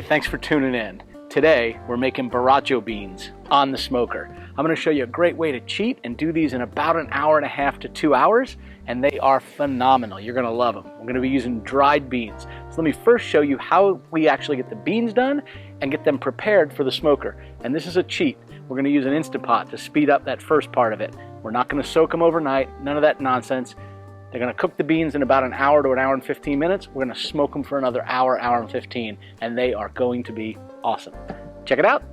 thanks for tuning in. Today, we're making Borracho beans on the smoker. I'm gonna show you a great way to cheat and do these in about an hour and a half to 2 hours, and they are phenomenal. You're gonna love them. We're gonna be using dried beans. So let me first show you how we actually get the beans done and get them prepared for the smoker. And this is a cheat. We're gonna use an Instant Pot to speed up that first part of it. We're not gonna soak them overnight, none of that nonsense. They're gonna cook the beans in about an hour to an hour and 15 minutes. We're gonna smoke them for another hour, hour and 15, and they are going to be awesome. Check it out.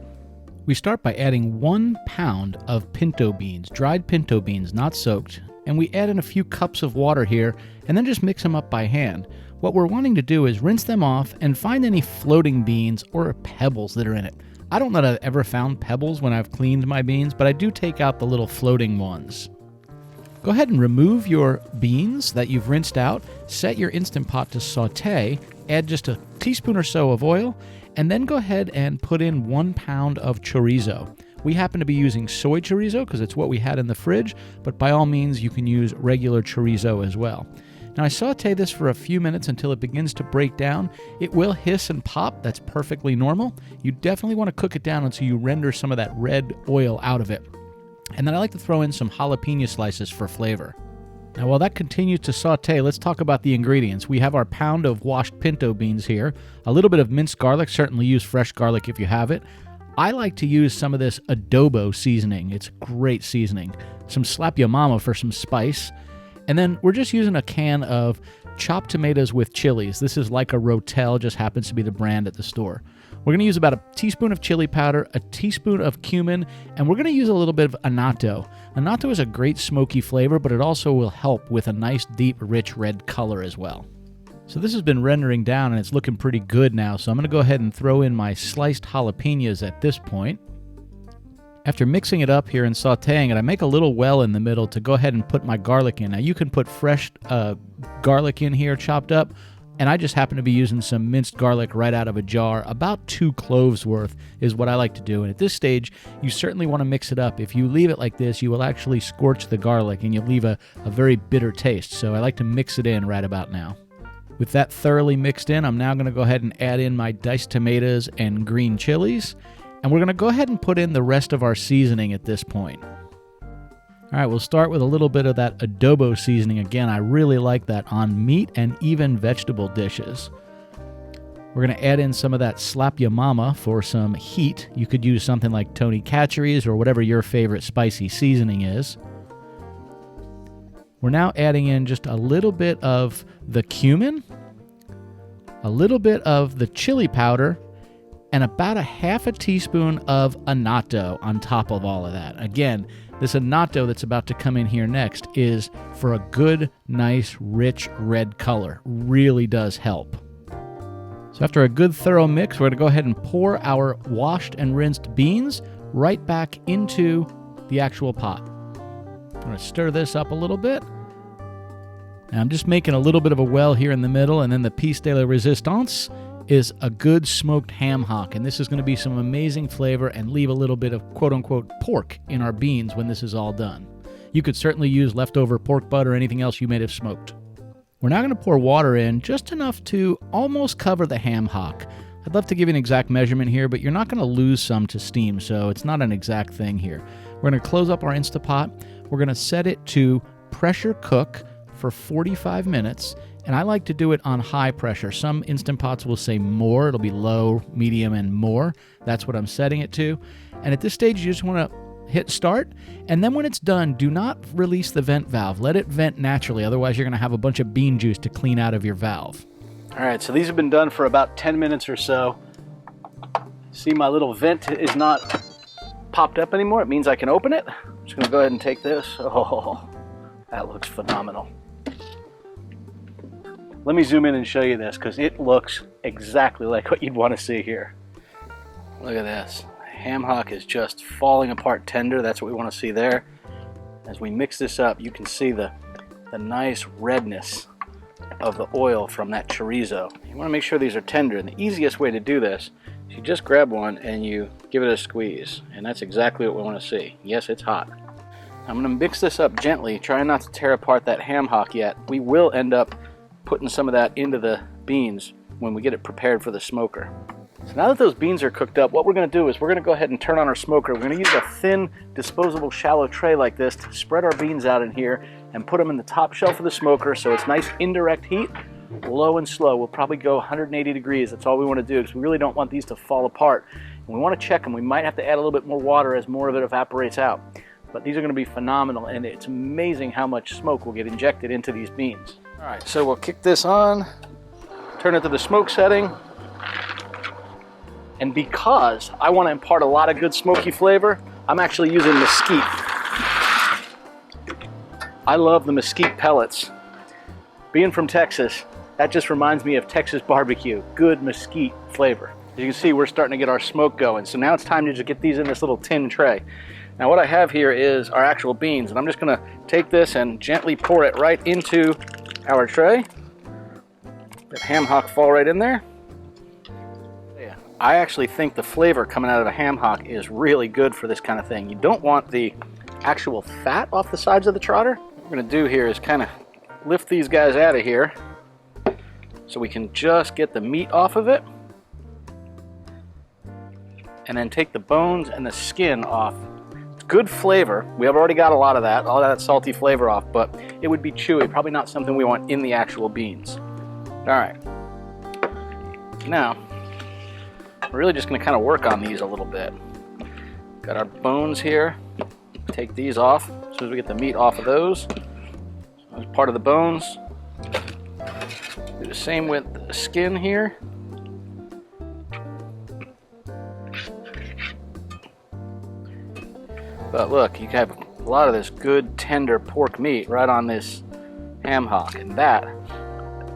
We start by adding 1 pound of pinto beans, dried pinto beans, not soaked, and we add in a few cups of water here and then just mix them up by hand. What we're wanting to do is rinse them off and find any floating beans or pebbles that are in it. I don't know that I've ever found pebbles when I've cleaned my beans, but I do take out the little floating ones. Go ahead and remove your beans that you've rinsed out, set your Instant Pot to saute, add just a teaspoon or so of oil, and then go ahead and put in 1 pound of chorizo. We happen to be using soy chorizo because it's what we had in the fridge, but by all means you can use regular chorizo as well. Now I saute this for a few minutes until it begins to break down. It will hiss and pop, that's perfectly normal. You definitely want to cook it down until you render some of that red oil out of it. And then I like to throw in some jalapeno slices for flavor. Now while that continues to saute, let's talk about the ingredients. We have our pound of washed pinto beans here, a little bit of minced garlic, certainly use fresh garlic if you have it. I like to use some of this adobo seasoning. It's great seasoning. Some slap ya mama for some spice. And then we're just using a can of chopped tomatoes with chilies. This is like a Rotel, just happens to be the brand at the store. We're going to use about a teaspoon of chili powder, a teaspoon of cumin, and we're going to use a little bit of annatto. Annatto is a great smoky flavor, but it also will help with a nice, deep, rich red color as well. So this has been rendering down, and it's looking pretty good now, so I'm going to go ahead and throw in my sliced jalapenos at this point. After mixing it up here and sauteing it, I make a little well in the middle to go ahead and put my garlic in. Now you can put fresh garlic in here, chopped up, and I just happen to be using some minced garlic right out of a jar. About 2 cloves worth is what I like to do. And at this stage, you certainly want to mix it up. If you leave it like this, you will actually scorch the garlic and you'll leave a very bitter taste. So I like to mix it in right about now. With that thoroughly mixed in, I'm now going to go ahead and add in my diced tomatoes and green chilies. And we're going to go ahead and put in the rest of our seasoning at this point. All right, we'll start with a little bit of that adobo seasoning. Again, I really like that on meat and even vegetable dishes. We're going to add in some of that slap ya mama for some heat. You could use something like Tony Chachere's or whatever your favorite spicy seasoning is. We're now adding in just a little bit of the cumin, a little bit of the chili powder, and about a half a teaspoon of annatto on top of all of that. Again, this annatto that's about to come in here next is for a good, nice, rich red color. Really does help. So after a good thorough mix, we're going to go ahead and pour our washed and rinsed beans right back into the actual pot. I'm going to stir this up a little bit. Now I'm just making a little bit of a well here in the middle, and then the piece de la resistance is a good smoked ham hock, and this is going to be some amazing flavor and leave a little bit of quote-unquote pork in our beans when this is all done. You could certainly use leftover pork butt or anything else you may have smoked. We're now going to pour water in just enough to almost cover the ham hock. I'd love to give you an exact measurement here, but you're not going to lose some to steam, so it's not an exact thing here. We're going to close up our Instant Pot. We're going to set it to pressure cook for 45 minutes, and I like to do it on high pressure. Some Instant Pots will say more. It'll be low, medium, and more. That's what I'm setting it to. And at this stage, you just want to hit start, and then when it's done, do not release the vent valve. Let it vent naturally, otherwise you're going to have a bunch of bean juice to clean out of your valve. All right, so these have been done for about 10 minutes or so. See, my little vent is not popped up anymore. It means I can open it. I'm just going to go ahead and take this. Oh, that looks phenomenal. Let me zoom in and show you this because it looks exactly like what you'd want to see here. Look at this. Ham hock is just falling apart tender. That's what we want to see there. As we mix this up, you can see the nice redness of the oil from that chorizo. You want to make sure these are tender, and the easiest way to do this is you just grab one and you give it a squeeze, and that's exactly what we want to see. Yes, it's hot. I'm going to mix this up gently, trying not to tear apart that ham hock yet. We will end up putting some of that into the beans when we get it prepared for the smoker. So now that those beans are cooked up, what we're going to do is we're going to go ahead and turn on our smoker. We're going to use a thin, disposable, shallow tray like this to spread our beans out in here and put them in the top shelf of the smoker so it's nice indirect heat, low and slow. We'll probably go 180 degrees. That's all we want to do because we really don't want these to fall apart. And we want to check them. We might have to add a little bit more water as more of it evaporates out. But these are going to be phenomenal, and it's amazing how much smoke will get injected into these beans. All right, so we'll kick this on, turn it to the smoke setting. And because I want to impart a lot of good smoky flavor, I'm actually using mesquite. I love the mesquite pellets. Being from Texas, that just reminds me of Texas barbecue. Good mesquite flavor. As you can see, we're starting to get our smoke going. So now it's time to just get these in this little tin tray. Now what I have here is our actual beans, and I'm just gonna take this and gently pour it right into our tray. Let ham hock fall right in there. I actually think the flavor coming out of a ham hock is really good for this kind of thing. You don't want the actual fat off the sides of the trotter. What we're gonna do here is kind of lift these guys out of here so we can just get the meat off of it. And then take the bones and the skin off. It's good flavor. We have already got a lot of that, all that salty flavor off, but it would be chewy, probably not something we want in the actual beans. All right, now, we're really just going to kind of work on these a little bit. Got our bones here. Take these off as soon as we get the meat off of those. As part of the bones. Do the same with the skin here. But look, you have a lot of this good tender pork meat right on this ham hock, and that,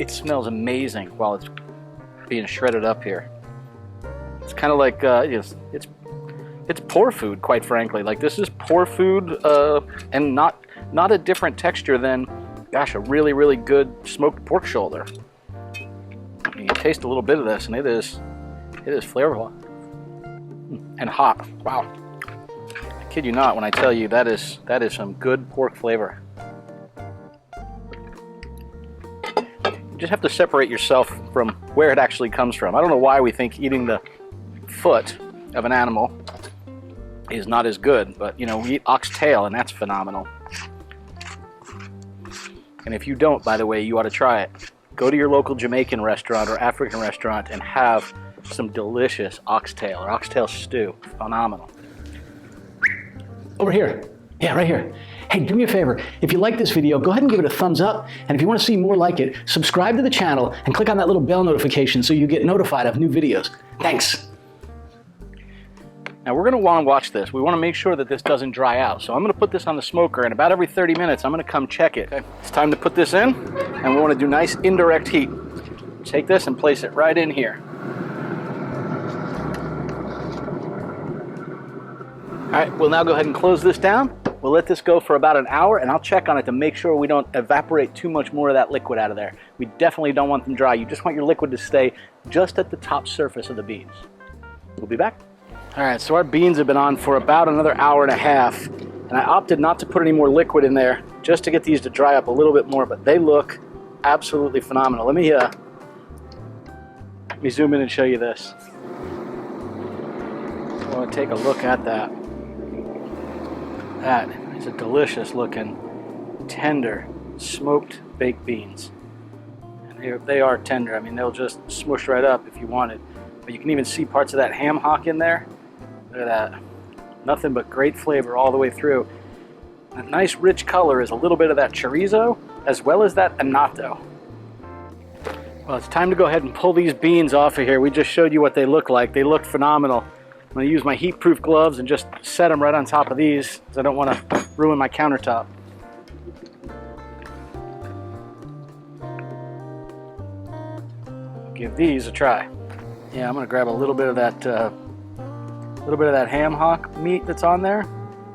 it smells amazing while it's being shredded up here. It's kind of like, it's poor food, quite frankly. Like, this is poor food, and not a different texture than, gosh, a really, really good smoked pork shoulder. I mean, you taste a little bit of this, and it is flavorful and hot. Wow, I kid you not when I tell you that is some good pork flavor. You just have to separate yourself from where it actually comes from. I don't know why we think eating the foot of an animal is not as good, but you know, we eat oxtail and that's phenomenal. And if you don't, by the way, you ought to try it. Go to your local Jamaican restaurant or African restaurant and have some delicious oxtail or oxtail stew. Phenomenal. Over here. Yeah, right here. Hey, do me a favor. If you like this video, go ahead and give it a thumbs up. And if you want to see more like it, subscribe to the channel and click on that little bell notification so you get notified of new videos. Thanks. Now we're going to want to watch this. We want to make sure that this doesn't dry out. So I'm going to put this on the smoker, and about every 30 minutes I'm going to come check it. Okay. It's time to put this in, and we want to do nice indirect heat. Take this and place it right in here. All right, we'll now go ahead and close this down. We'll let this go for about an hour, and I'll check on it to make sure we don't evaporate too much more of that liquid out of there. We definitely don't want them dry. You just want your liquid to stay just at the top surface of the beans. We'll be back. All right, so our beans have been on for about another hour and a half, and I opted not to put any more liquid in there just to get these to dry up a little bit more, but they look absolutely phenomenal. Let me zoom in and show you this. I want to take a look at that. That is a delicious looking, tender, smoked baked beans. And they are tender. I mean, they'll just smush right up if you wanted. But you can even see parts of that ham hock in there. Look at that. Nothing but great flavor all the way through. That nice rich color is a little bit of that chorizo as well as that annatto. Well, it's time to go ahead and pull these beans off of here. We just showed you what they look like. They look phenomenal. I'm going to use my heat-proof gloves and just set them right on top of these because I don't want to ruin my countertop. Give these a try. Yeah, I'm going to grab a little bit of that ham hock meat that's on there,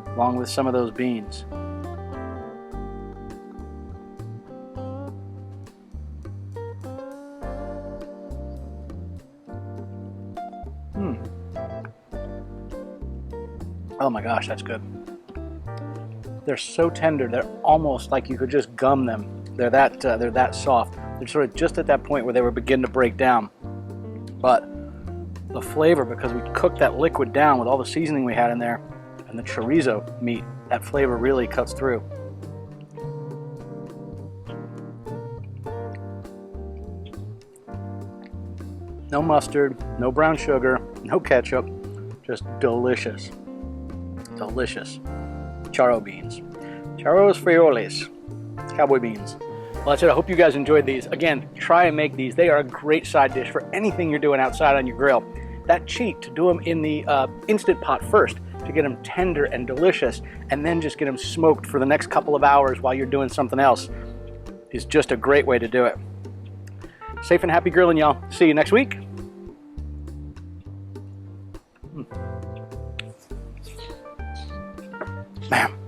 along with some of those beans. Oh my gosh, that's good. They're so tender. They're almost like you could just gum them. They're that soft. They're sort of just at that point where they were beginning to break down. But the flavor because we cooked that liquid down with all the seasoning we had in there, and the chorizo meat, that flavor really cuts through. No mustard, no brown sugar, no ketchup, just delicious, delicious charro beans. Charros frijoles, cowboy beans. Well, that's it. I hope you guys enjoyed these. Again, try and make these. They are a great side dish for anything you're doing outside on your grill. That cheat, to do them in the Instant Pot first, to get them tender and delicious, and then just get them smoked for the next couple of hours while you're doing something else, is just a great way to do it. Safe and happy grilling, y'all. See you next week. Man.